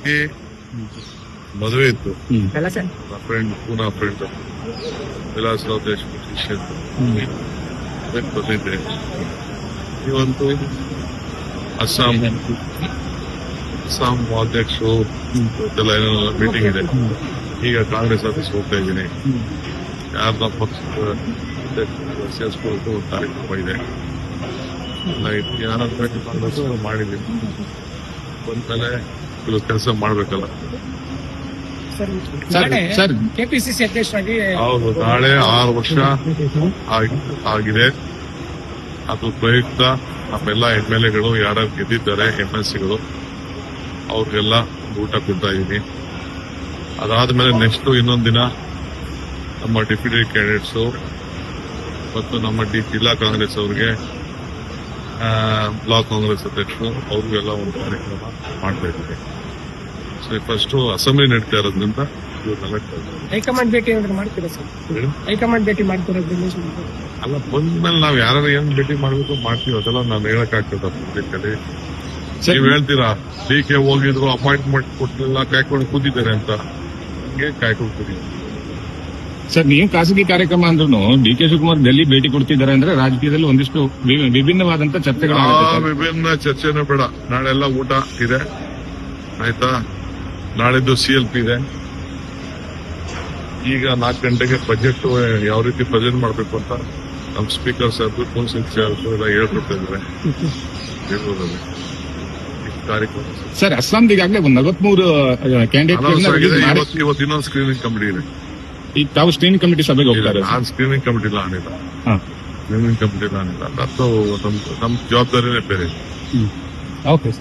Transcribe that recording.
ಗೆ ಮದುವೆ ಇತ್ತು. ಫ್ರೆಂಡ್ ಪೂನಾ ಫ್ರೆಂಡ್ ವಿಲಾಸರಾವ್ ದೇಶಮುಖ್ ಶಿಷ್ಯ ಬಂದಿದ್ದೆ. ಇವತ್ತು ಅಸ್ಸಾಂ ಅಧ್ಯಕ್ಷರು ಎಲ್ಲ ಮೀಟಿಂಗ್ ಇದೆ. ಈಗ ಕಾಂಗ್ರೆಸ್ ಆಫೀಸ್ ಹೋಗ್ತಾ ಇದ್ದೀನಿ. ಯಾರನ್ನ ಪಕ್ಷದ ಸೇರಿಸ್ಕೊಳ್ಳೋದು ಒಂದು ಕಾರ್ಯಕ್ರಮ ಇದೆ. ಯಾರಂತ ಕಾಂಗ್ರೆಸ್ ಮಾಡಿದ್ದೀನಿ. ಬಂದ್ಮೇಲೆ ಕೆಲವು ಕೆಲಸ ಮಾಡ್ಬೇಕಲ್ಲ. ಕೆಪಿಸಿಸಿ ಅಧ್ಯಕ್ಷರಾಗಿ ಹೌದು, ನಾಳೆ 6 ವರ್ಷ ಆಗಿದೆ. ಅದು ಪ್ರಯುಕ್ತ ನಮ್ಮೆಲ್ಲ MLAಗಳು ಯಾರು ಗೆದ್ದಿದ್ದಾರೆ, MLCಗಳು, ಅವ್ರಿಗೆಲ್ಲ ಊಟ ಕೊಡ್ತಾ ಇದ್ದೀನಿ. ಅದಾದ್ಮೇಲೆ ನೆಕ್ಸ್ಟ್ ಇನ್ನೊಂದು ದಿನ ನಮ್ಮ ಡೆಪ್ಯೂಟಿ ಕ್ಯಾಂಡಿಡೇಟ್ಸು ಮತ್ತು ನಮ್ಮ ಜಿಲ್ಲಾ ಕಾಂಗ್ರೆಸ್ ಅವ್ರಿಗೆ, ಬ್ಲಾಕ್ ಕಾಂಗ್ರೆಸ್ ಅಧ್ಯಕ್ಷರು ಅವ್ರಿಗೆಲ್ಲ ಒಂದು ಕಾರ್ಯಕ್ರಮ ಮಾಡ್ತಾ ಇದ್ದೀನಿ. ಸೊ ಫಸ್ಟ್ ಅಸೆಂಬ್ಲಿ ನಡೀತಾ ಇರೋದ್ರಿಂದ ಹೈಕಮಾಂಡ್ ಭೇಟಿ ಮಾಡ್ತೀರಾ ಸರ್? ಹೈಕಮಾಂಡ್ ಭೇಟಿ ಮಾಡ್ತೀರಾ? ಅಲ್ಲ, ಬಂದ್ಮೇಲೆ ನಾವ್ ಯಾರು ಏನ್ ಭೇಟಿ ಮಾಡ್ಬೇಕು ಮಾಡ್ತೀವಿ, ಅದೆಲ್ಲ ನಾನು ಹೇಳಕ್ಕಾಗ್ತದ ಪಬ್ಲಿಕಲ್ಲಿ. ನೀವ್ ಹೇಳ್ತೀರಾ DK ಹೋಗಿದ್ರು, ಅಪಾಯಿಂಟ್ಮೆಂಟ್ ಕೊಟ್ಟಿಲ್ಲ, ಕಾಯ್ಕೊಂಡು ಕೂತಿದ್ದಾರೆ ಅಂತ. ಹಂಗೆ ಕಾಯ್ಕೊಂಡು ಕೂತಿದ್ದಾರೆ ಸರ್. ನೀವು ಖಾಸಗಿ ಕಾರ್ಯಕ್ರಮ ಅಂದ್ರೂ DK ಶಿವಕುಮಾರ್ ಡೆಲ್ಲಿ ಭೇಟಿ ಕೊಡ್ತಿದ್ದಾರೆ ಅಂದ್ರೆ ರಾಜಕೀಯದಲ್ಲಿ ಒಂದಿಷ್ಟು ವಿಭಿನ್ನವಾದಂತ ಚರ್ಚೆಗಳು. ವಿಭಿನ್ನ ಚರ್ಚೆನೂ ಬೇಡ. ನಾಳೆಲ್ಲ ಊಟ ಇದೆ, ಆಯ್ತಾ? ನಾಳೆದ್ದು CLP ಇದೆ. ಈಗ 4 ಗಂಟೆಗೆ ಬಜೆಟ್ ಯಾವ ರೀತಿ ಪ್ರೆಸೆಂಟ್ ಮಾಡಬೇಕು ಅಂತ ನಮ್ಮ ಸ್ಪೀಕರ್ ಸಾಹೇಬ್, ಕೌನ್ಸಿಲ್ ಸಾಹೇಬ್ ಎಲ್ಲ ಹೇಳ್ಕೊಡ್ತಾ ಇದ್ದಾರೆ. ಕಾರ್ಯಕ್ರಮ ಸರ್, ಅಸ್ಸಾಂದ ಈಗಾಗಲೇ 43 ಕ್ಯಾಂಡಿಡೇಟ್ ಇವತ್ತು ಇನ್ನೊಂದು ಸ್ಕ್ರೀನಿಂಗ್ ಕಮಿಟಿ ಇದೆ. ಈಗ ತಾವು ಸ್ಕ್ರೀನಿಂಗ್ ಕಮಿಟಿ ಸಭೆಗೆ ಹೋಗ್ತಾರೆ? ನಾನು ಸ್ಕ್ರೀನಿಂಗ್ ಕಮಿಟಿ ಆನಿಲ್ಲ. ಸ್ಕ್ರೀನಿಂಗ್ ಕಮಿಟಿ ಆನಿಲ್ಲ. ಅದು ನಮ್ಮ ಜವಾಬ್ದಾರಿನೇ ಬೇರೆ. ಓಕೆ.